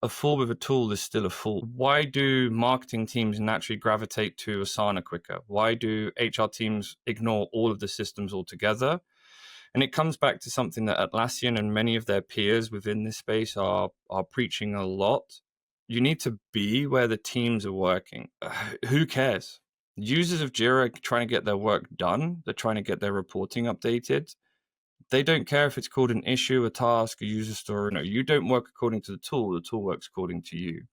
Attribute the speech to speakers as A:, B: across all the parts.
A: a fool with a tool is still a fool. Why do marketing teams naturally gravitate to Asana quicker? Why do HR teams ignore all of the systems altogether? And it comes back to something that Atlassian and many of their peers within this space are preaching a lot. You need to be where the teams are working. Who cares? Users of Jira are trying to get their work done. They're trying to get their reporting updated. They don't care if it's called an issue, a task, a user story. No, you don't work according to the tool works according to you.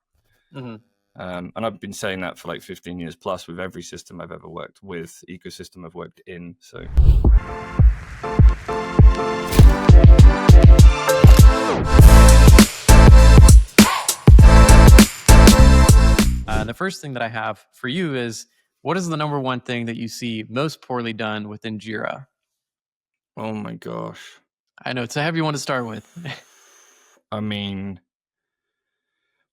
B: Mm-hmm.
A: And I've been saying that for like 15 years plus with every system I've ever worked with, ecosystem I've worked in. So
B: the first thing that I have for you is, what is the number one thing that you see most poorly done within Jira?
A: oh my gosh.
B: I know it's a heavy one to start with.
A: I mean,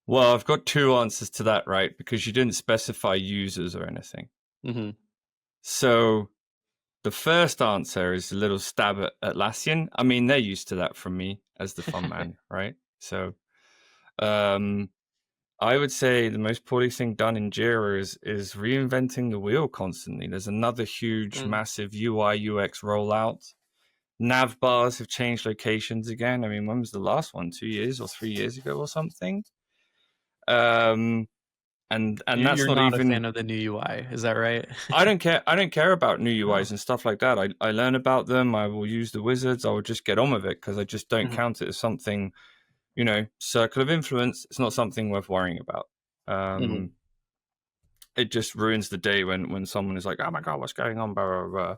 A: well, I've got two answers to that, right? Because you didn't specify users or anything.
B: Mm-hmm.
A: So the first answer is a little stab at Atlassian. I mean, they're used to that from me as the fun man, right? So I would say the most poorly thing done in Jira is reinventing the wheel constantly. There's another huge, massive UI, UX rollout. Nav bars have changed locations again. I mean, when was the last one? 2 years or 3 years ago or something? And that's
B: You're
A: not
B: not
A: even
B: a fan of the new UI, is that right?
A: I don't care about new UIs and stuff like that. I learn about them. I will use the wizards. I will just get on with it because I just don't count it as something, circle of influence. It's not something worth worrying about. It just ruins the day when someone is like, oh my God, what's going on? Blah, blah, blah.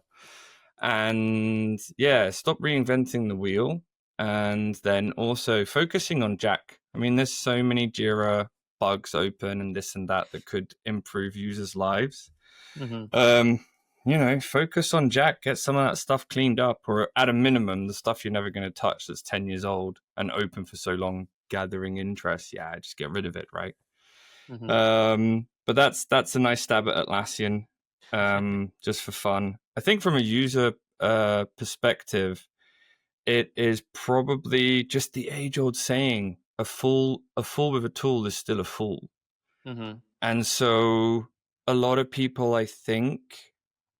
A: And yeah, stop reinventing the wheel. And then also focusing on Jack. I mean, there's so many Jira bugs open and this and that could improve users' lives. Focus on Jack, get some of that stuff cleaned up, or at a minimum, the stuff you're never going to touch that's 10 years old and open for so long, gathering interest. Yeah, just get rid of it, right? But that's a nice stab at Atlassian, just for fun. I think from a user perspective, it is probably just the age-old saying, a fool with a tool is still a fool. And so a lot of people, I think,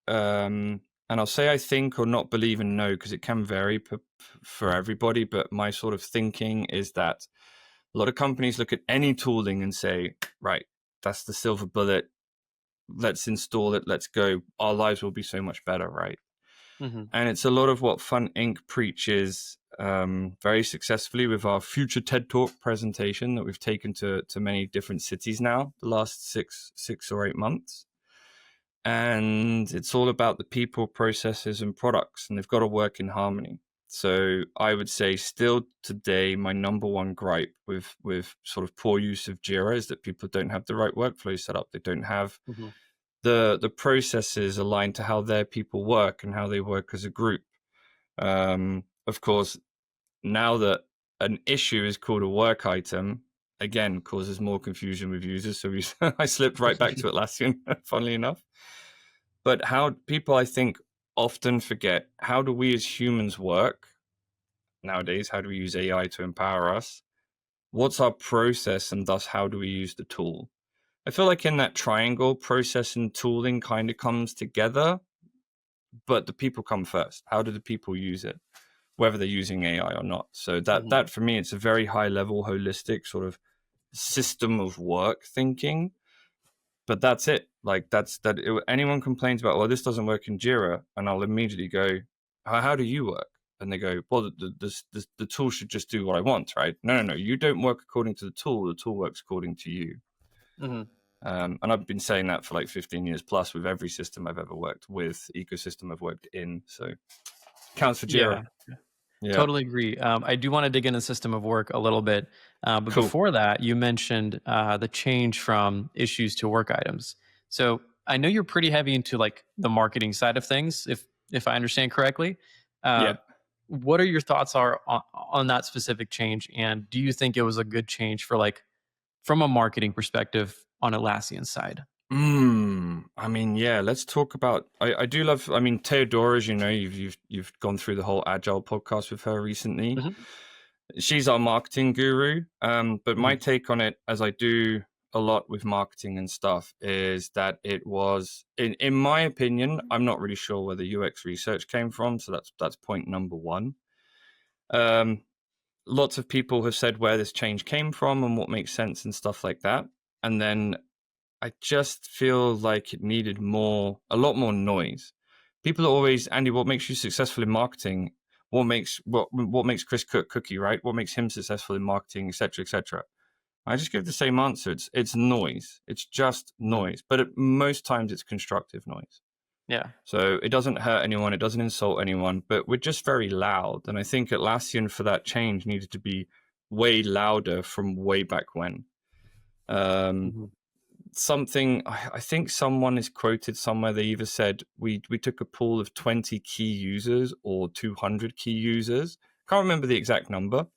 A: and I'll say I think or not believe and know because it can vary for everybody, but my sort of thinking is that a lot of companies look at any tooling and say, right, that's the silver bullet. Let's install it. Let's go. Our lives will be so much better, right? And it's a lot of what Fun Inc. preaches very successfully with our future TED Talk presentation that we've taken to many different cities now the last six or 8 months. And it's all about the people, processes, and products, and they've got to work in harmony. So I would say still today, my number one gripe with sort of poor use of Jira is that people don't have the right workflow set up. They don't have the processes aligned to how their people work and how they work as a group. Of course, now that an issue is called a work item, again, causes more confusion with users. So I slipped right back to Atlassian, funnily enough. But how people, I think, often forget, how do we as humans work nowadays? How do we use AI to empower us? What's our process, and thus how do we use the tool? I feel like in that triangle, process and tooling kind of comes together, but the people come first. How do the people use it, whether they're using AI or not? So that for me, it's a very high level, holistic sort of system of work thinking. But that's it. Like anyone complains about, well, this doesn't work in Jira, and I'll immediately go, how do you work? And they go, well, the tool should just do what I want, right? No. You don't work according to the tool works according to you. And I've been saying that for like 15 years plus with every system I've ever worked with, ecosystem I've worked in. So counts for Jira.
B: Yeah. Totally agree. I do want to dig into system of work a little bit. But before that, you mentioned the change from issues to work items. So I know you're pretty heavy into like the marketing side of things, if I understand correctly. What are your thoughts on that specific change? And do you think it was a good change for like, from a marketing perspective on Atlassian's side?
A: I mean, yeah, let's talk about, I do love, I mean, Theodora, as you know, you've gone through the whole Agile podcast with her recently. She's our marketing guru. But my take on it, as I do a lot with marketing and stuff, is that it was, in my opinion, I'm not really sure where the UX research came from. So that's point number one. Lots of people have said where this change came from and what makes sense and stuff like that. And then I just feel like it needed a lot more noise. People are always, Andy, what makes you successful in marketing? What makes Chris Cook Cookie, right? What makes him successful in marketing, etc., etc. I just give the same answer. It's noise. It's just noise. But most times it's constructive noise.
B: Yeah.
A: So it doesn't hurt anyone. It doesn't insult anyone. But we're just very loud. And I think Atlassian, for that change, needed to be way louder from way back when. Something, I think someone is quoted somewhere, they either said we took a pool of 20 key users or 200 key users. Can't remember the exact number.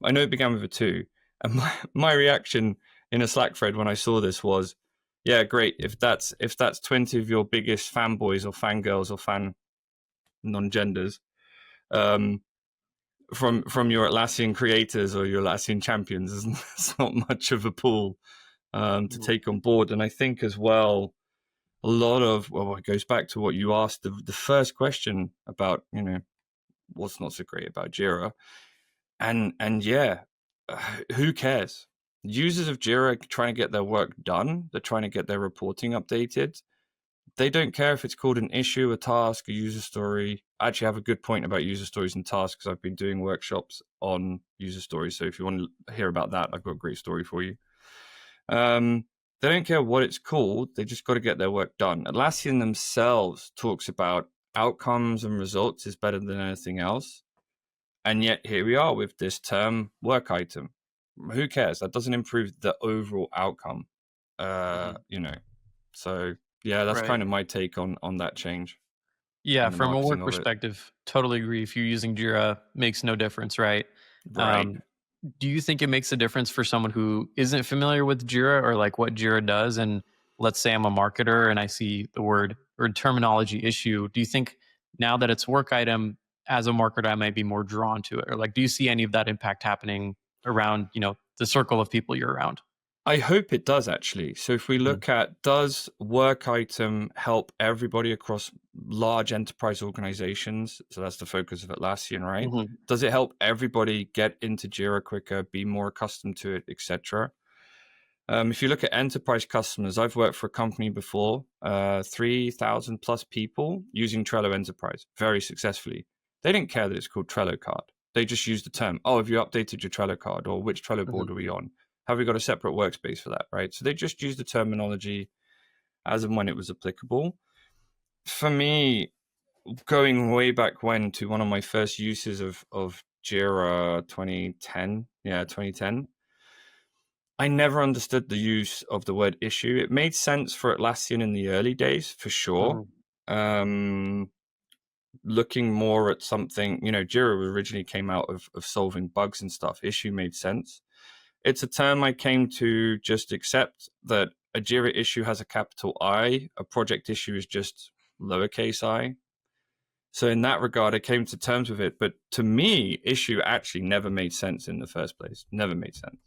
A: I know it began with a 2. And my reaction in a Slack thread when I saw this was, yeah, great. If that's 20 of your biggest fanboys or fangirls or fan non-genders from your Atlassian creators or your Atlassian champions, it's not much of a pool to take on board. And I think as well, a lot of, well, it goes back to what you asked, the first question about, what's not so great about Jira. And yeah, who cares? Users of Jira are trying to get their work done. They're trying to get their reporting updated. They don't care if it's called an issue, a task, a user story. I actually have a good point about user stories and tasks. I've been doing workshops on user stories. So if you want to hear about that, I've got a great story for you. They don't care what it's called. They just got to get their work done. Atlassian themselves talks about outcomes and results is better than anything else. And yet here we are with this term work item. Who cares? That doesn't improve the overall outcome. So yeah, that's kind of my take on that change.
B: Yeah, from a work perspective, totally agree. If you're using Jira, makes no difference, right?
A: Right.
B: Do you think it makes a difference for someone who isn't familiar with Jira or like what Jira does? And let's say I'm a marketer and I see the word or terminology issue. Do you think now that it's work item, as a marketer, I might be more drawn to it? Or like, do you see any of that impact happening around, the circle of people you're around?
A: I hope it does, actually. So if we look at, does work item help everybody across large enterprise organizations? So that's the focus of Atlassian, right? Does it help everybody get into Jira quicker, be more accustomed to it, etc.? If you look at enterprise customers, I've worked for a company before, 3,000 plus people using Trello Enterprise very successfully. They didn't care that it's called Trello card. They just used the term, oh, have you updated your Trello card, or which Trello board are we on? Have we got a separate workspace for that, right? So they just used the terminology as and when it was applicable. For me, going way back when to one of my first uses of Jira 2010, I never understood the use of the word issue. It made sense for Atlassian in the early days, for sure. Looking more at something, Jira originally came out of solving bugs and stuff. Issue made sense. It's a term I came to just accept, that a Jira issue has a capital I, a project issue is just lowercase I. So in that regard, I came to terms with it. But to me, issue actually never made sense in the first place. Never made sense.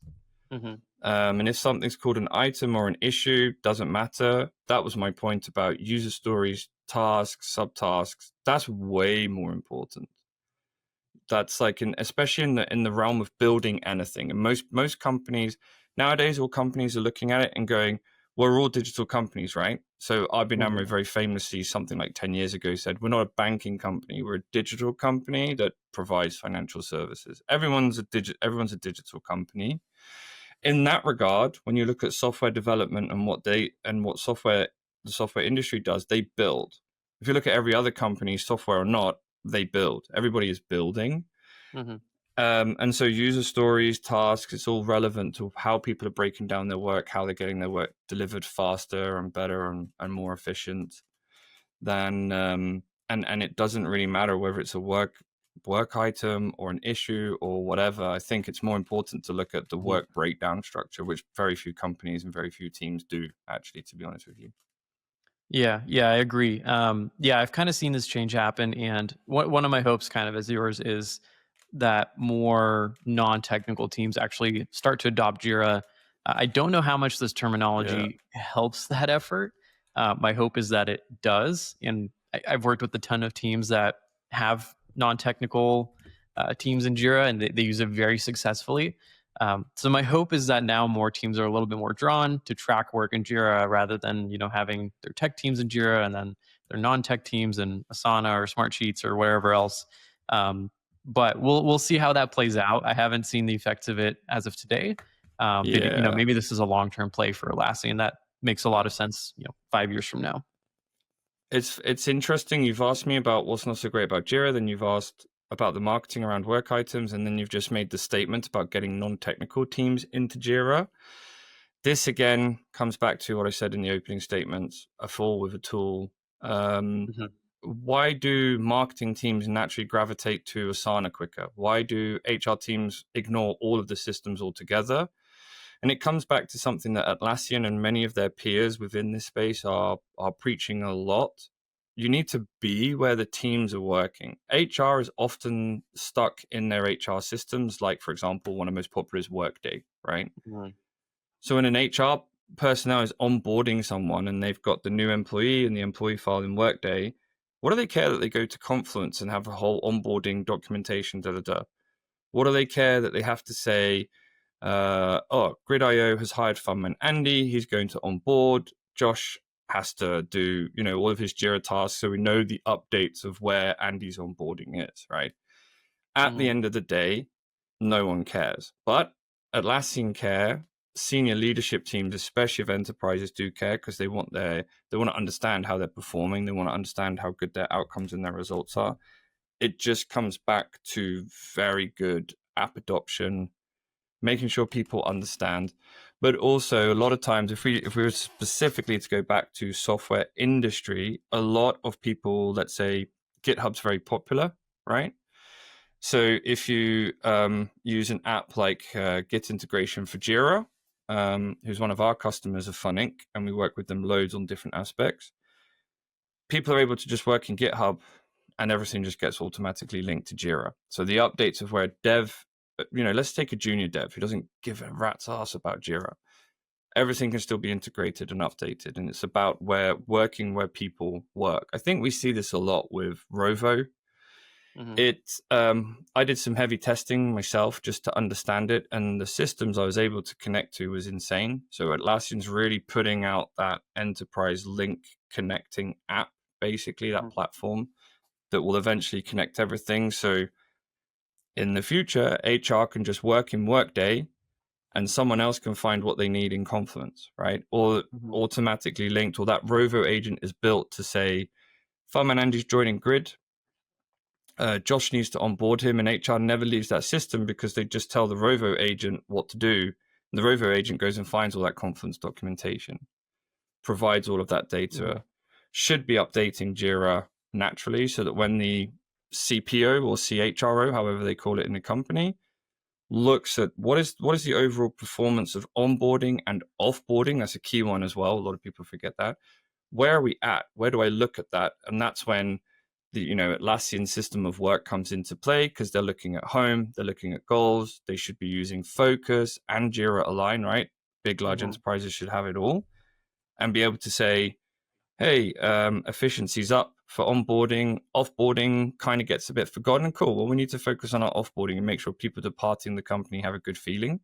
A: And if something's called an item or an issue, doesn't matter. That was my point about user stories, tasks, subtasks. That's way more important. That's like, especially in the realm of building anything. And most companies nowadays, all companies are looking at it and going, we're all digital companies, right? So IBM AMRO very famously, something like 10 years ago, said, we're not a banking company. We're a digital company that provides financial services. Everyone's a digital company. In that regard, when you look at software development and what the software industry does, they build. If you look at every other company, software or not, they build. Everybody is building. And so user stories, tasks, it's all relevant to how people are breaking down their work, how they're getting their work delivered faster and better and more efficient than and it doesn't really matter whether it's a work item or an issue or whatever. I think it's more important to look at the work breakdown structure, which very few companies and very few teams do, actually, to be honest with you.
B: Yeah, I agree. I've kind of seen this change happen, and one of my hopes, kind of as yours, is that more non-technical teams actually start to adopt Jira. I don't know how much this
A: Yeah.
B: terminology helps that effort. My hope is that it does. And I've worked with a ton of teams that have non-technical teams in Jira, and they use it very successfully. So my hope is that now more teams are a little bit more drawn to track work in Jira rather than having their tech teams in Jira and then their non-tech teams in Asana or Smartsheets or wherever else. But we'll see how that plays out. I haven't seen the effects of it as of today. Maybe
A: Yeah.
B: maybe this is a long-term play for Atlassian, and that makes a lot of sense. 5 years from now.
A: It's interesting. You've asked me about what's not so great about Jira, then you've asked about the marketing around work items, and then you've just made the statement about getting non-technical teams into Jira. This again comes back to what I said in the opening statements: a fool with a tool.
B: Mm-hmm.
A: Why do marketing teams naturally gravitate to Asana quicker? Why do HR teams ignore all of the systems altogether? And it comes back to something that Atlassian and many of their peers within this space are preaching a lot. You need to be where the teams are working. HR is often stuck in their HR systems, like, for example, one of the most popular is Workday, right?
B: Mm-hmm.
A: So when an HR personnel is onboarding someone and they've got the new employee and the employee file in Workday, what do they care that they go to Confluence and have a whole onboarding documentation, What do they care that they have to say, Grid.io has hired Funman Andy, he's going to onboard. Josh has to do, all of his Jira tasks, so we know the updates of where Andy's onboarding is, right? At the end of the day, no one cares. But Atlassian care, senior leadership teams, especially if enterprises do care, because they want to understand how they're performing, they want to understand how good their outcomes and their results are. It just comes back to very good app adoption, making sure people understand. But also, a lot of times, if we were specifically to go back to software industry, a lot of people, let's say GitHub's very popular, right? So if you use an app like Git integration for Jira, who's one of our customers of Fun Inc., and we work with them loads on different aspects, people are able to just work in GitHub and everything just gets automatically linked to Jira. So the updates of where dev, let's take a junior dev who doesn't give a rat's ass about Jira. Everything can still be integrated and updated. And it's about where people work. I think we see this a lot with Rovo. Mm-hmm. I did some heavy testing myself just to understand it, and the systems I was able to connect to was insane. So Atlassian's really putting out that enterprise link connecting app, basically that platform that will eventually connect everything. So in the future, HR can just work in Workday and someone else can find what they need in Confluence, right? Or automatically linked, or that Rovo agent is built to say, Farman Andy's joining Grid. Josh needs to onboard him, and HR never leaves that system because they just tell the Rovo agent what to do. And the Rovo agent goes and finds all that Confluence documentation, provides all of that data, should be updating Jira naturally so that when the CPO or CHRO, however they call it in the company, looks at what is the overall performance of onboarding and offboarding. That's a key one as well. A lot of people forget that. Where are we at? Where do I look at that? And that's when the Atlassian system of work comes into play, because they're looking at home, they're looking at goals. They should be using Focus and Jira Align, right? Big, large enterprises should have it all and be able to say, hey, efficiency's up for onboarding. Offboarding kind of gets a bit forgotten. Cool. Well, we need to focus on our offboarding and make sure people departing the company have a good feeling,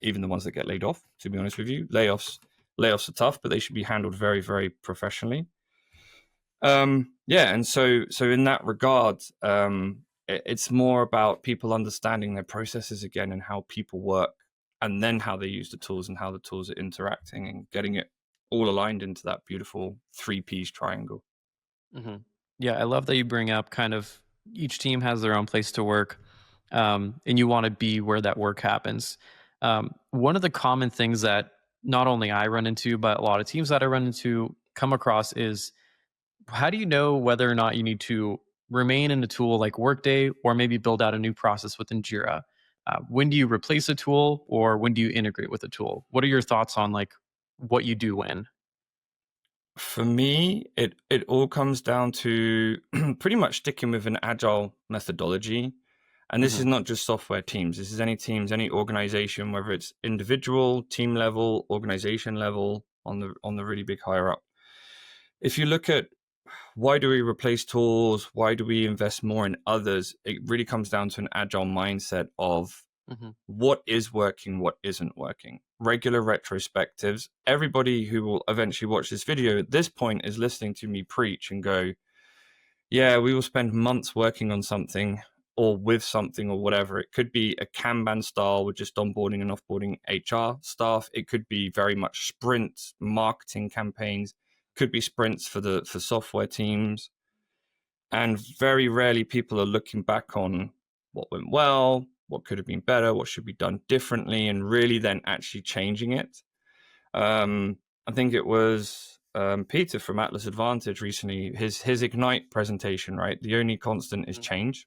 A: even the ones that get laid off, to be honest with you. Layoffs are tough, but they should be handled very, very professionally. And so in that regard, it's more about people understanding their processes again and how people work, and then how they use the tools and how the tools are interacting, and getting it all aligned into that beautiful 3Ps triangle.
B: Yeah, I love that you bring up kind of each team has their own place to work, and you want to be where that work happens. One of the common things that not only I run into, but a lot of teams that I run into come across is, how do you know whether or not you need to remain in a tool like Workday or maybe build out a new process within Jira? When do you replace a tool, or when do you integrate with a tool? What are your thoughts on like what you do when?
A: For me, it all comes down to pretty much sticking with an agile methodology And this is not just software teams. This is any teams, any organization, whether it's individual, team level, organization level, on the really big higher up. If you look at why do we replace tools, why do we invest more in others, it really comes down to an agile mindset of what is working, what isn't working. Regular retrospectives. Everybody who will eventually watch this video at this point is listening to me preach and go, yeah, we will spend months working on something or with something or whatever. It could be a Kanban style with just onboarding and offboarding HR staff. It could be very much sprints, marketing campaigns, could be sprints for software teams. And very rarely people are looking back on what went well, what could have been better, what should be done differently, and really then actually changing it. I think it was Peter from Atlas Advantage recently, his Ignite presentation, right? The only constant is change,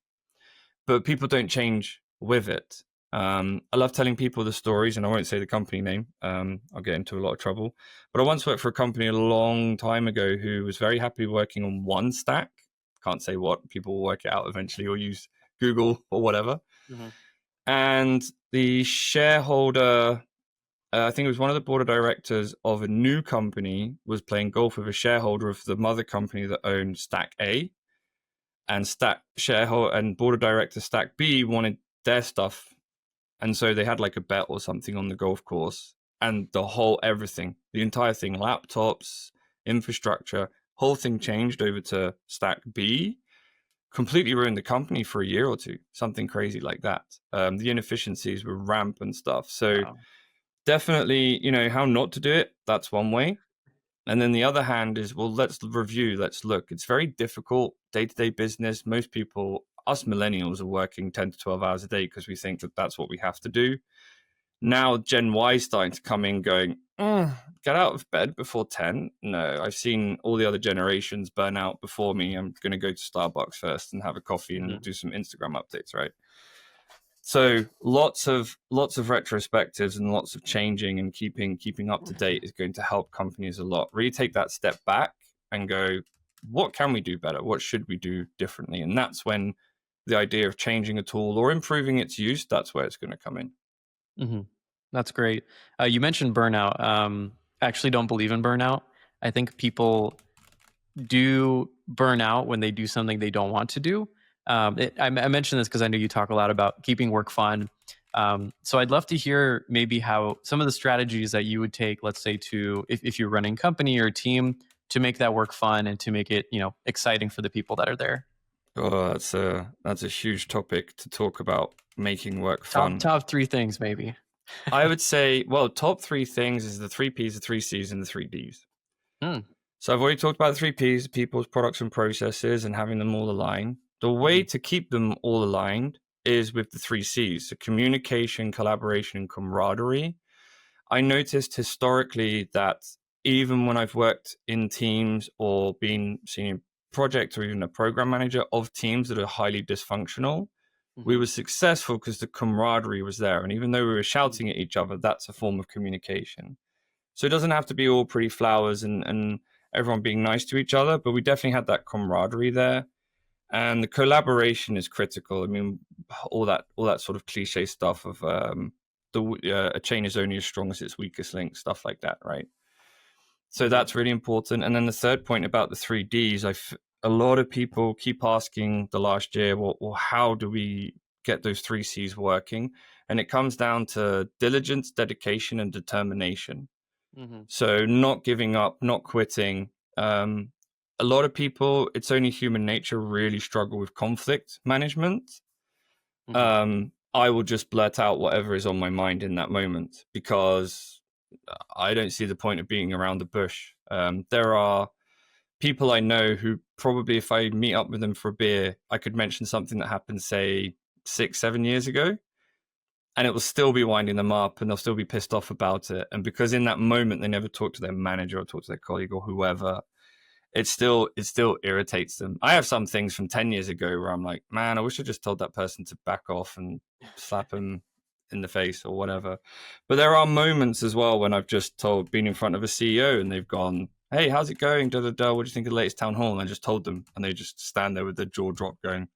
A: but people don't change with it. I love telling people the stories, and I won't say the company name. I'll get into a lot of trouble. But I once worked for a company a long time ago who was very happy working on one stack. Can't say what, people will work it out eventually or use Google or whatever. And the shareholder, I think it was one of the board of directors of a new company, was playing golf with a shareholder of the mother company that owned Stack A. And Stack shareholder and board of director Stack B wanted their stuff. And so they had like a bet or something on the golf course, and the entire thing, laptops, infrastructure, whole thing changed over to Stack B, completely ruined the company for a year or two, something crazy like that. The inefficiencies were rampant stuff. So definitely, how not to do it. That's one way. And then the other hand is, well, let's review, let's look. It's very difficult, day-to-day business. Most people, us millennials, are working 10 to 12 hours a day because we think that that's what we have to do. Now Gen Y is starting to come in going, get out of bed before 10. No, I've seen all the other generations burn out before me. I'm going to go to Starbucks first and have a coffee and do some Instagram updates, right? So lots of retrospectives and lots of changing and keeping up to date is going to help companies a lot. Really take that step back and go, what can we do better? What should we do differently? And that's when the idea of changing a tool or improving its use, that's where it's going to come in.
B: That's great. You mentioned burnout. I actually don't believe in burnout. I think people do burn out when they do something they don't want to do. I mentioned this because I know you talk a lot about keeping work fun. So I'd love to hear maybe how some of the strategies that you would take, let's say, to if you're running a company or a team, to make that work fun and to make it, exciting for the people that are there.
A: Oh, that's a huge topic to talk about, making work fun.
B: Top three things, maybe.
A: I would say, well, top three things is the 3 Ps, the 3 Cs, and the 3 Ds. So I've already talked about the 3 Ps, people's products and processes, and having them all aligned. The way to keep them all aligned is with the 3 Cs, so communication, collaboration, and camaraderie. I noticed historically that even when I've worked in teams or been senior project or even a program manager of teams that are highly dysfunctional, we were successful because the camaraderie was there. And even though we were shouting at each other, that's a form of communication. So it doesn't have to be all pretty flowers and everyone being nice to each other, but we definitely had that camaraderie there. And the collaboration is critical. I mean, all that sort of cliche stuff of a chain is only as strong as its weakest link, stuff like that, right? So that's really important. And then the third point about the 3 Ds, a lot of people keep asking the last year, well, how do we get those 3 Cs working? And it comes down to diligence, dedication, and determination. So not giving up, not quitting. A lot of people, it's only human nature, really struggle with conflict management. I will just blurt out whatever is on my mind in that moment because I don't see the point of being around the bush. There are people I know who probably, if I meet up with them for a beer, I could mention something that happened, say, 6-7 years ago, and it will still be winding them up and they'll still be pissed off about it. And because in that moment, they never talk to their manager or talk to their colleague or whoever, it still irritates them. I have some things from 10 years ago where I'm like, man, I wish I just told that person to back off and slap him in the face or whatever. But there are moments as well when I've just been in front of a CEO and they've gone, hey, how's it going? Da, da, da. What do you think of the latest town hall? And I just told them, and they just stand there with their jaw dropped going,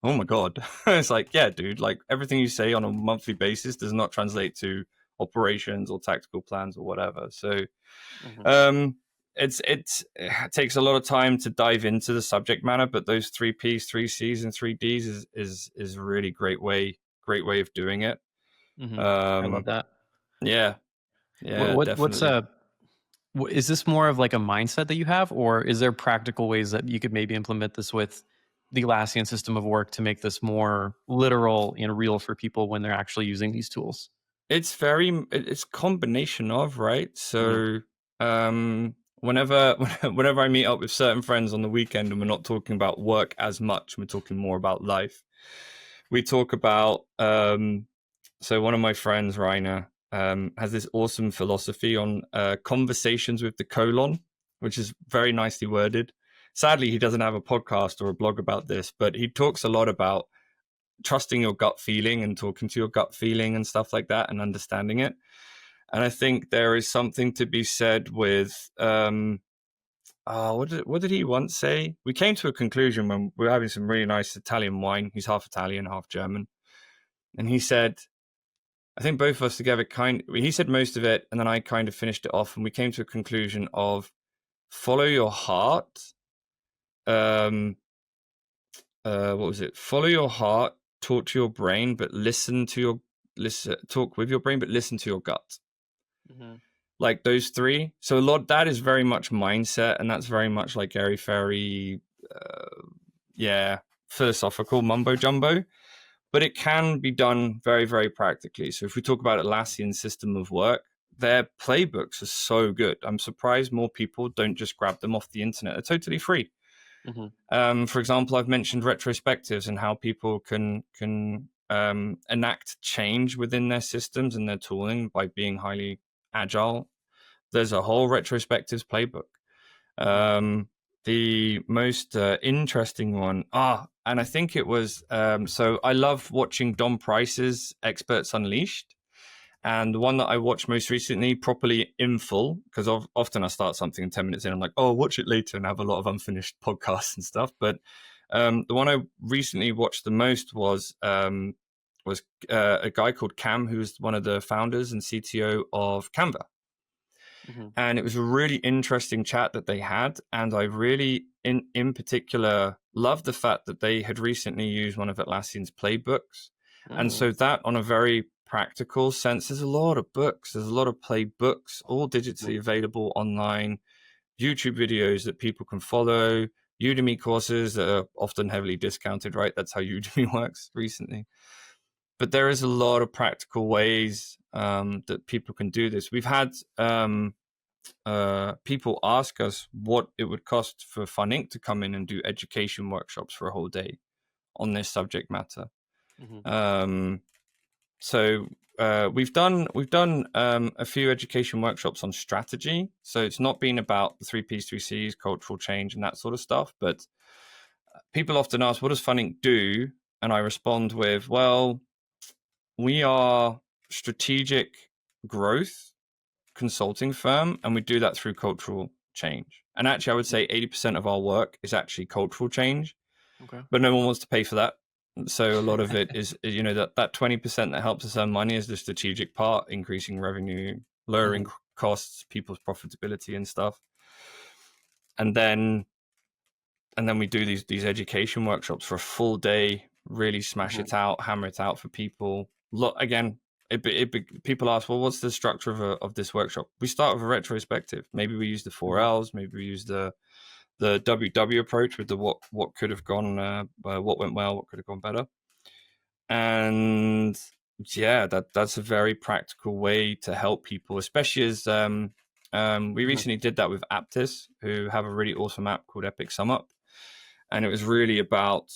A: oh my God. It's like, yeah, dude, like everything you say on a monthly basis does not translate to operations or tactical plans or whatever. So
B: Mm-hmm.
A: um, it takes a lot of time to dive into the subject matter, but those 3Ps, 3Cs, and 3Ds is a really great way of doing it.
B: Mm-hmm. I love
A: Um,
B: that.
A: yeah, yeah,
B: What's
A: definitely.
B: is this more of like a mindset that you have, or is there practical ways that you could maybe implement this with the Atlassian system of work to make this more literal and real for people when they're actually using these tools?
A: It's combination of, right?
B: Mm-hmm.
A: So whenever whenever I meet up with certain friends on the weekend and we're not talking about work as much, we're talking more about life. We talk about so one of my friends, Rainer, has this awesome philosophy on conversations with the colon, which is very nicely worded. Sadly, he doesn't have a podcast or a blog about this, but he talks a lot about trusting your gut feeling and talking to your gut feeling and stuff like that and understanding it. And I think there is something to be said with what did he once say? We came to a conclusion when we were having some really nice Italian wine. He's half Italian, half German. And he said, I think both of us together he said most of it, and then I kind of finished it off, and we came to a conclusion of follow your heart. Um, what was it? Follow your heart, talk to your brain, but talk with your brain, but listen to your gut.
B: Mm-hmm.
A: Like those three. So a lot that is very much mindset, and that's very much like airy fairy, yeah, philosophical mumbo jumbo. But it can be done very, very practically. So if we talk about Atlassian system of work, their playbooks are so good. I'm surprised more people don't just grab them off the internet. They're totally free.
B: Mm-hmm.
A: For example, I've mentioned retrospectives and how people can enact change within their systems and their tooling by being highly agile. There's a whole retrospectives playbook.
B: Mm-hmm.
A: The most interesting one, and I think it was so I love watching Don Price's Experts Unleashed. And the one that I watched most recently, properly in full, because often I start something and 10 minutes in, I'm like, oh, I'll watch it later and have a lot of unfinished podcasts and stuff. But the one I recently watched the most was a guy called Cam, who's one of the founders and CTO of Canva.
B: Mm-hmm.
A: And it was a really interesting chat that they had. And I really, in particular, loved the fact that they had recently used one of Atlassian's playbooks. And
B: Mm-hmm.
A: so that on a very practical sense, there's a lot of books, there's a lot of playbooks, all digitally available online, YouTube videos that people can follow, Udemy courses that are often heavily discounted, right? That's how Udemy works recently. But there is a lot of practical ways that people can do this. We've had people ask us what it would cost for Fun Inc. to come in and do education workshops for a whole day on this subject matter.
B: Mm-hmm.
A: So we've done a few education workshops on strategy. So it's not been about the 3Ps, 3Cs, cultural change, and that sort of stuff. But people often ask, what does Fun Inc. do? And I respond with, well, we are strategic growth consulting firm, and we do that through cultural change. And actually, I would say 80% of our work is actually cultural change,
B: Okay.
A: but no one wants to pay for that. So a lot of it is that 20% that helps us earn money is the strategic part, increasing revenue, lowering
B: Mm-hmm.
A: costs, people's profitability and stuff. And then we do these education workshops for a full day, really smash
B: Mm-hmm.
A: it out, hammer it out for people. Look again, people ask, well, what's the structure of this workshop? We start with a retrospective. Maybe we use the four
B: Mm-hmm.
A: L's. Maybe we use the WW approach with the what could have gone, what went well, what could have gone better, and yeah, that's a very practical way to help people, especially as we
B: Mm-hmm.
A: recently did that with Aptis, who have a really awesome app called Epic Sum Up, and it was really about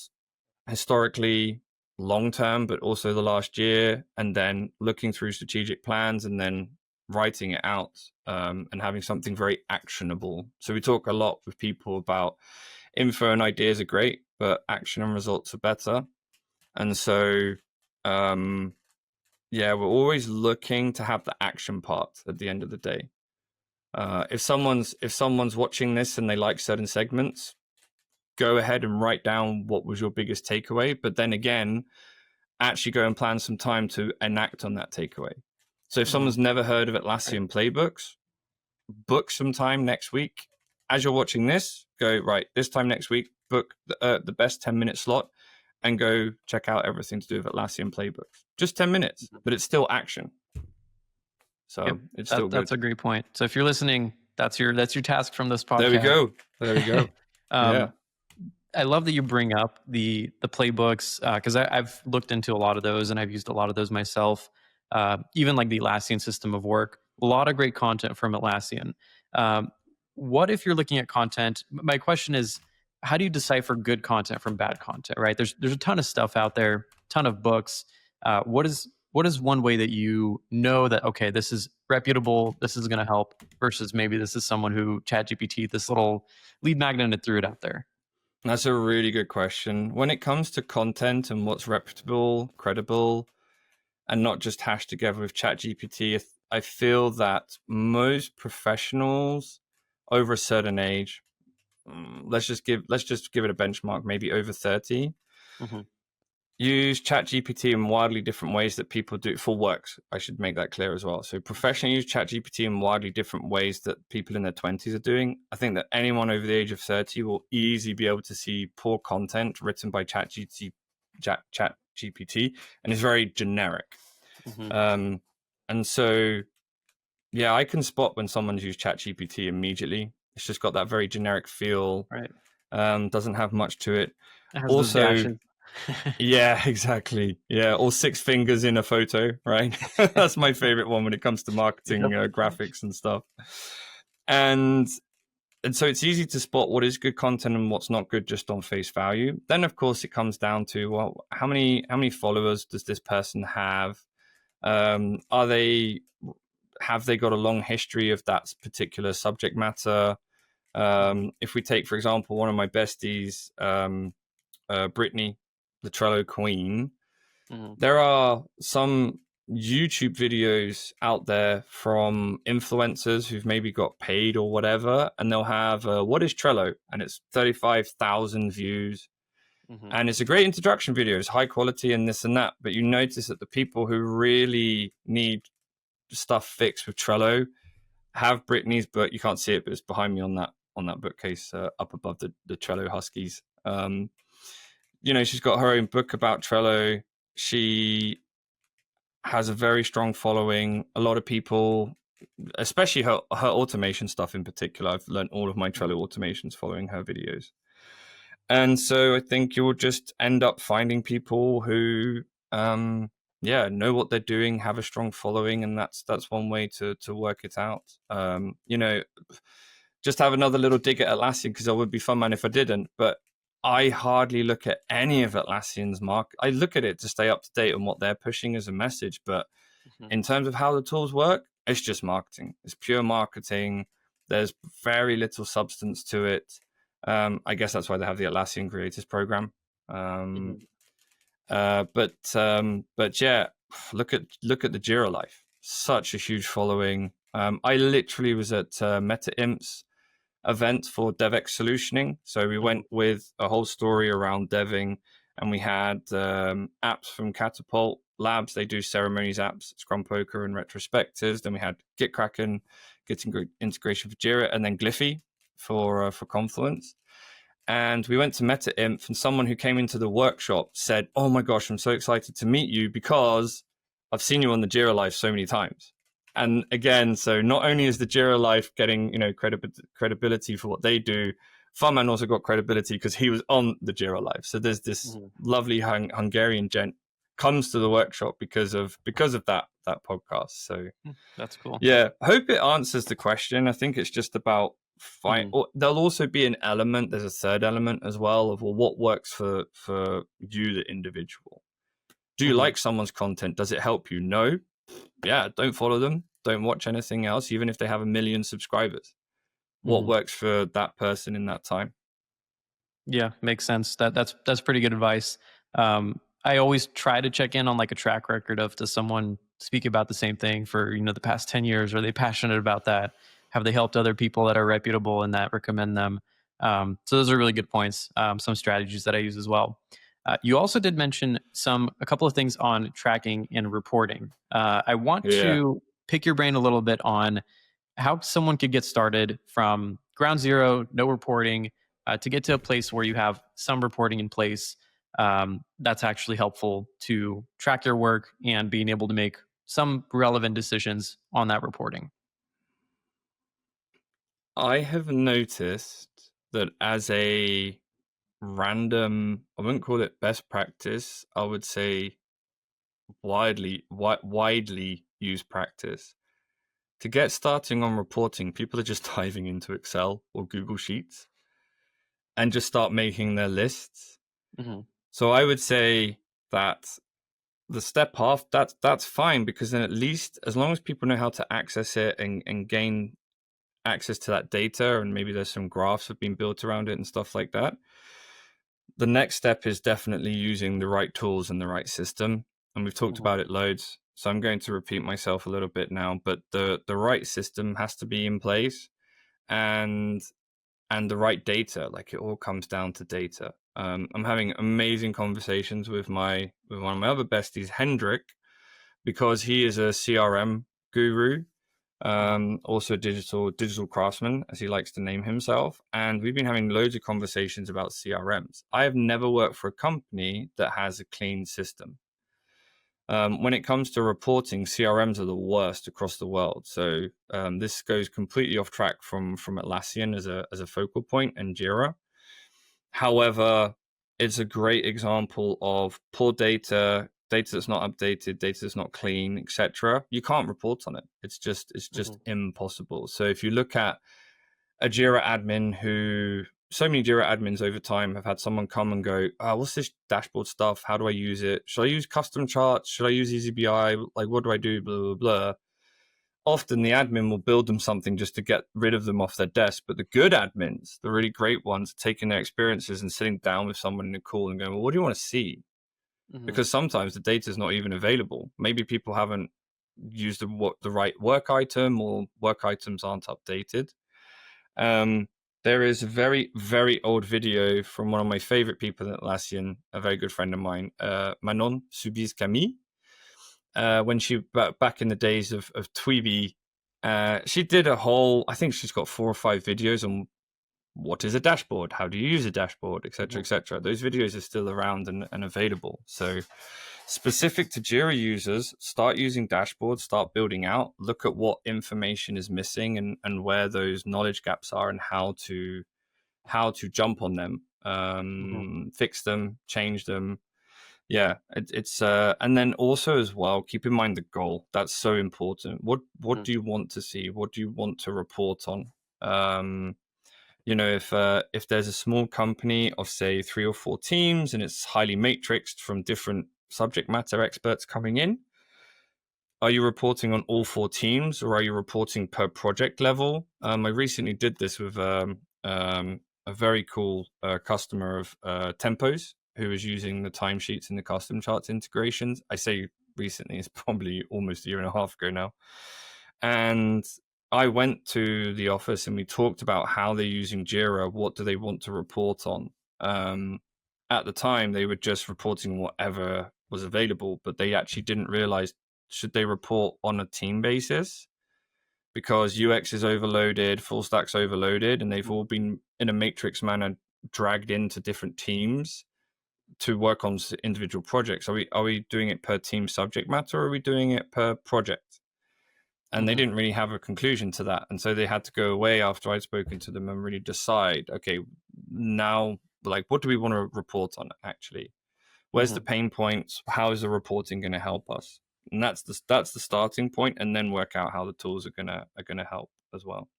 A: historically long term, but also the last year, and then looking through strategic plans and then writing it out and having something very actionable. So we talk a lot with people about info and ideas are great, but action and results are better. And so, yeah, we're always looking to have the action part at the end of the day. If someone's watching this and they like certain segments, go ahead and write down what was your biggest takeaway, but then again, actually go and plan some time to enact on that takeaway. So if someone's never heard of Atlassian playbooks, book some time next week. As you're watching this, go, right, this time next week, book the best 10-minute slot and go check out everything to do with Atlassian playbooks. Just 10 minutes, but it's still action. So it's still good.
B: That's a great point. So if you're listening, that's your task from this podcast.
A: There we go. Yeah.
B: I love that you bring up the playbooks, because I've looked into a lot of those and I've used a lot of those myself. Even like the Atlassian system of work, a lot of great content from Atlassian. What if you're looking at content? My question is, how do you decipher good content from bad content, right? There's a ton of stuff out there, ton of books. What is one way that you know that, okay, this is reputable, this is going to help, versus maybe this is someone who ChatGPT, this little lead magnet, and threw it out there?
A: That's a really good question. When it comes to content and what's reputable, credible, and not just hashed together with ChatGPT, I feel that most professionals over a certain age, let's just give it a benchmark, maybe over 30, use ChatGPT in wildly different ways that people do for works. I should make that clear as well. So professionally use ChatGPT in wildly different ways that people in their 20s are doing. I think that anyone over the age of 30 will easily be able to see poor content written by ChatGPT, and it's very generic. And so, yeah, I can spot when someone's used ChatGPT immediately. It's just got that very generic feel.
B: Right.
A: Doesn't have much to it.
B: Also,
A: yeah, exactly. Yeah, all 6 fingers in a photo, right? That's my favorite one when it comes to marketing, graphics and stuff. And so it's easy to spot what is good content and what's not good just on face value. Then, of course, it comes down to, well, how many followers does this person have? Have they got a long history of that particular subject matter? If we take, for example, one of my besties, Brittany, the Trello queen, there are some YouTube videos out there from influencers who've maybe got paid or whatever, and they'll have what is Trello, and it's 35,000 views, and it's a great introduction video. It's high quality and this and that, but you notice that the people who really need stuff fixed with Trello have Brittany's book. You can't see it, but it's behind me on that bookcase up above the Trello Huskies. She's got her own book about Trello. She has a very strong following. A lot of people, especially her automation stuff in particular, I've learned all of my Trello automations following her videos. And so I think you'll just end up finding people who, know what they're doing, have a strong following, and that's one way to work it out. Just have another little dig at Atlassian, because it would be fun, man, if I didn't. But I hardly look at any of Atlassian's mark. I look at it to stay up to date on what they're pushing as a message. But in terms of how the tools work, it's just marketing. It's pure marketing. There's very little substance to it. I guess that's why they have the Atlassian Creators Program. But yeah, look at the Jira Life. Such a huge following. I literally was at Meta Imp's event for DevX solutioning. So we went with a whole story around deving, and we had apps from Catapult Labs. They do ceremonies apps, Scrum Poker and retrospectives. Then we had GitKraken, Git integration for Jira, and then Glyphy for Confluence. And we went to Meta Imp, and someone who came into the workshop said, "Oh my gosh, I'm so excited to meet you because I've seen you on the Jira Life so many times." And again, so not only is the Jira Life getting, credibility for what they do, Farman also got credibility because he was on the Jira Life. So there's this lovely Hungarian gent comes to the workshop because of that podcast. So
B: that's cool.
A: Yeah, I hope it answers the question. I think it's just about there'll also be an element. There's a third element as well of, well, what works for you, the individual. Do you like someone's content? Does it help you? No. Yeah, don't follow them. Don't watch anything else, even if they have 1 million subscribers. What works for that person in that time?
B: Yeah, makes sense. That's pretty good advice. I always try to check in on like a track record of, does someone speak about the same thing for the past 10 years? Are they passionate about that? Have they helped other people that are reputable and that recommend them? So those are really good points. Some strategies that I use as well. You also did mention a couple of things on tracking and reporting. I want
A: Yeah.
B: to pick your brain a little bit on how someone could get started from ground zero, no reporting, to get to a place where you have some reporting in place. That's actually helpful to track your work and being able to make some relevant decisions on that reporting.
A: I have noticed that as a random, I wouldn't call it best practice, I would say widely used practice. To get starting on reporting, people are just diving into Excel or Google Sheets and just start making their lists.
B: Mm-hmm.
A: So I would say that the step off, that's fine, because then at least as long as people know how to access it and gain access to that data, and maybe there's some graphs have been built around it and stuff like that, the next step is definitely using the right tools and the right system. And we've talked
B: Mm-hmm.
A: about it loads, so I'm going to repeat myself a little bit now, but the right system has to be in place, and the right data. Like, it all comes down to data. I'm having amazing conversations with one of my other besties, Hendrik, because he is a CRM guru, also digital craftsman, as he likes to name himself. And we've been having loads of conversations about CRMs. I have never worked for a company that has a clean system. When it comes to reporting, CRMs are the worst across the world. So this goes completely off track from Atlassian as a focal point, and Jira. However, it's a great example of poor data that's not updated, data that's not clean, etc. You can't report on it. It's just
B: Mm-hmm.
A: impossible. So if you look at a Jira admin who so many Jira admins over time have had someone come and go, oh, what's this dashboard stuff? How do I use it? Should I use custom charts? Should I use EasyBI? Like, what do I do? Blah, blah, blah. Often the admin will build them something just to get rid of them off their desk. But the good admins, the really great ones, are taking their experiences and sitting down with someone in a call and going, well, what do you want to see?
B: Mm-hmm.
A: Because sometimes the data is not even available. Maybe people haven't used the right work item, or work items aren't updated. There is a very, very old video from one of my favorite people at Atlassian, a very good friend of mine, Manon Subiz Camille. When she, back in the days of Tweeby, she did a whole, I think she's got 4 or 5 videos on what is a dashboard, how do you use a dashboard, etc., etc. Those videos are still around and available. So specific to Jira users, start using dashboards, start building out, look at what information is missing, and where those knowledge gaps are, and how to jump on them, fix them, change them. Yeah, it's and then also as well, keep in mind the goal. That's so important. What do you want to see? What do you want to report on? If there's a small company of, say, 3 or 4 teams, and it's highly matrixed from different subject matter experts coming in, are you reporting on all 4 teams, or are you reporting per project level? I recently did this with a very cool customer of Tempos, who was using the timesheets and the custom charts integrations. I say recently, it's probably almost a year and a half ago now. And I went to the office and we talked about how they're using Jira. What do they want to report on? At the time, they were just reporting whatever was available, but they actually didn't realize, should they report on a team basis? Because UX is overloaded, full stack's overloaded, and they've all been in a matrix manner dragged into different teams to work on individual projects. Are we doing it per team subject matter, or are we doing it per project? And they didn't really have a conclusion to that. And so they had to go away after I'd spoken to them and really decide, okay, now, like, what do we want to report on actually? Where's the pain points? How is the reporting going to help us? And that's the starting point, and then work out how the tools are gonna help as well.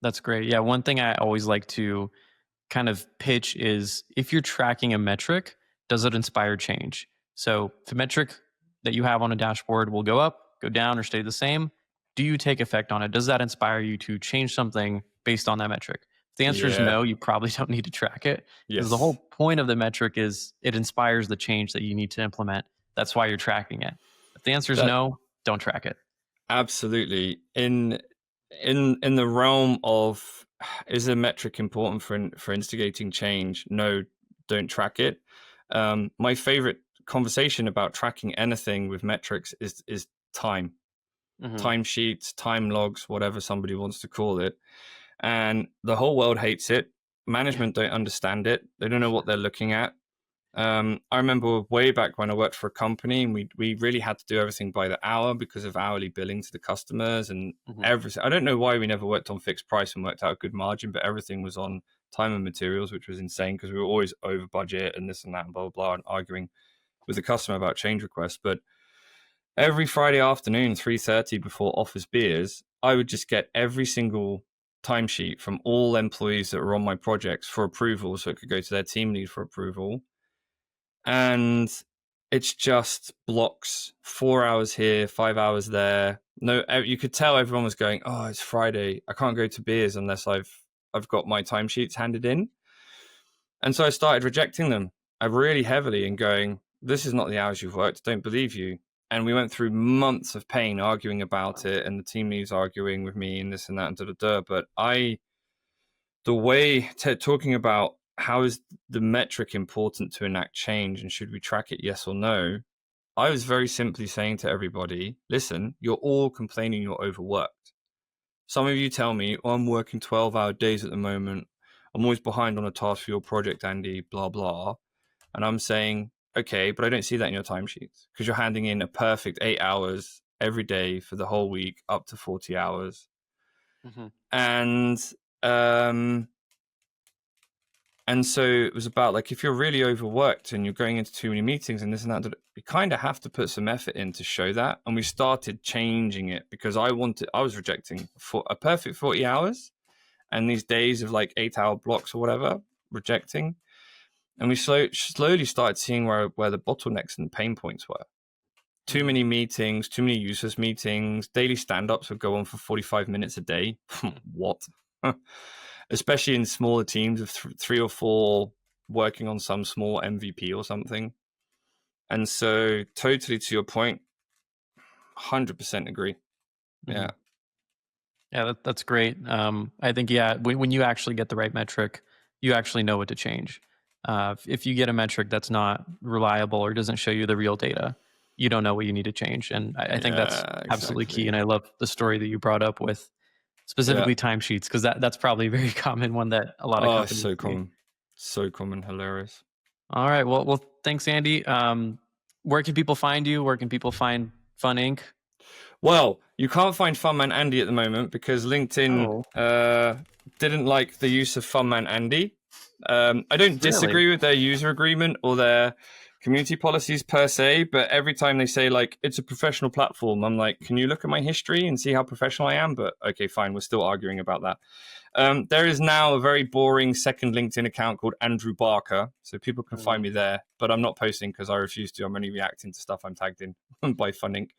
B: That's great. Yeah, one thing I always like to kind of pitch is, if you're tracking a metric, does it inspire change? So if a metric that you have on a dashboard will go up, go down, or stay the same, do you take effect on it? Does that inspire you to change something based on that metric? If the answer is
A: Yeah.
B: no, you probably don't need to track it, because the
A: Yes.
B: whole point of the metric is it inspires the change that you need to implement. That's why you're tracking it. If the answer is
A: That
B: no, don't track it.
A: absolutely in the realm of is a metric important for instigating change? No, don't track it. My favorite conversation about tracking anything with metrics is time. Timesheets, time logs, whatever somebody wants to call it. And the whole world hates it. Management don't understand it. They don't know what they're looking at. I remember way back when I worked for a company, and we really had to do everything by the hour because of hourly billing to the customers and everything. I don't know why we never worked on fixed price and worked out a good margin, but everything was on time and materials, which was insane because we were always over budget and this and that and blah, blah, blah, and arguing with the customer about change requests. But every Friday afternoon, 3:30 before office beers, I would just get every single timesheet from all employees that were on my projects for approval so it could go to their team lead for approval. And it's just blocks, 4 hours here, 5 hours there. No, you could tell everyone was going, oh, it's Friday. I can't go to beers unless I've got my timesheets handed in. And so I started rejecting them really heavily and going, this is not the hours you've worked. Don't believe you. And we went through months of pain arguing about it, and the team leads arguing with me and this and that and da-da-da. But the way talking about how is the metric important to enact change and should we track it, yes or no? I was very simply saying to everybody, listen, you're all complaining you're overworked. Some of you tell me, oh, I'm working 12-hour days at the moment. I'm always behind on a task for your project, Andy, blah, blah. And I'm saying, okay, but I don't see that in your timesheets because you're handing in a perfect 8 hours every day for the whole week, up to 40 hours. And so it was about like, if you're really overworked and you're going into too many meetings and this and that, you kind of have to put some effort in to show that. And we started changing it because I was rejecting for a perfect 40 hours and these days of like 8-hour blocks or whatever, rejecting. And we slowly started seeing where the bottlenecks and pain points were. Too many meetings, too many useless meetings, daily stand-ups would go on for 45 minutes a day. What? Especially in smaller teams of 3 or 4 working on some small MVP or something. And so totally to your point, 100% agree. Yeah.
B: Yeah, that's great. I think, yeah, when you actually get the right metric, you actually know what to change. If you get a metric that's not reliable or doesn't show you the real data, you don't know what you need to change. And I think that's absolutely key. And I love the story that you brought up with specifically timesheets, because that's probably a very common one that a lot of companies see.
A: So common, hilarious.
B: All right. Well, thanks, Andy. Where can people find you? Where can people find Fun Inc?
A: Well, you can't find Funman Andy at the moment because LinkedIn didn't like the use of Funman Andy. I don't disagree with their user agreement or their community policies per se, but every time they say like it's a professional platform, I'm like, can you look at my history and see how professional I am? But okay, fine, we're still arguing about that. There is now a very boring second LinkedIn account called Andrew Barker, so people can find me there, but I'm not posting because I refuse to. I'm only reacting to stuff I'm tagged in by Fun Inc.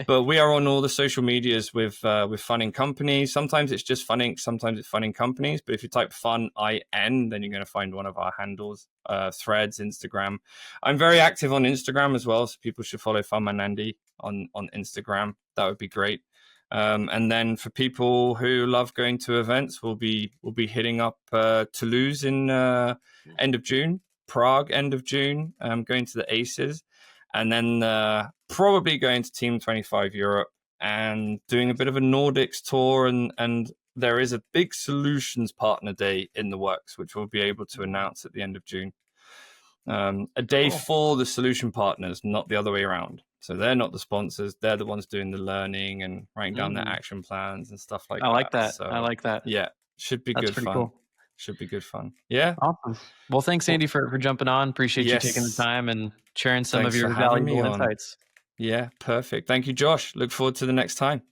A: But we are on all the social medias with Fun Inc. Companies. Sometimes it's just Fun Inc., sometimes it's Fun Inc. Companies, but if you type Fun IN, then you're going to find one of our handles, Threads, Instagram. I'm very active on Instagram as well, so people should follow Funman Andy on Instagram. That would be great. And then for people who love going to events, we'll be hitting up Toulouse in end of June, Prague end of June, going to the ACES, and then probably going to Team 25 Europe and doing a bit of a Nordics tour. And there is a big solutions partner day in the works, which we'll be able to announce at the end of June. A day for the solution partners, not the other way around. So they're not the sponsors. They're the ones doing the learning and writing down their action plans and stuff like that.
B: I like that.
A: So,
B: I like that.
A: Yeah. Should be good fun.
B: Cool.
A: Should be good fun. Yeah.
B: Awesome. Well, thanks, Andy, for jumping on. Appreciate you taking the time and sharing some of your valuable insights.
A: Yeah, perfect. Thank you, Josh. Look forward to the next time.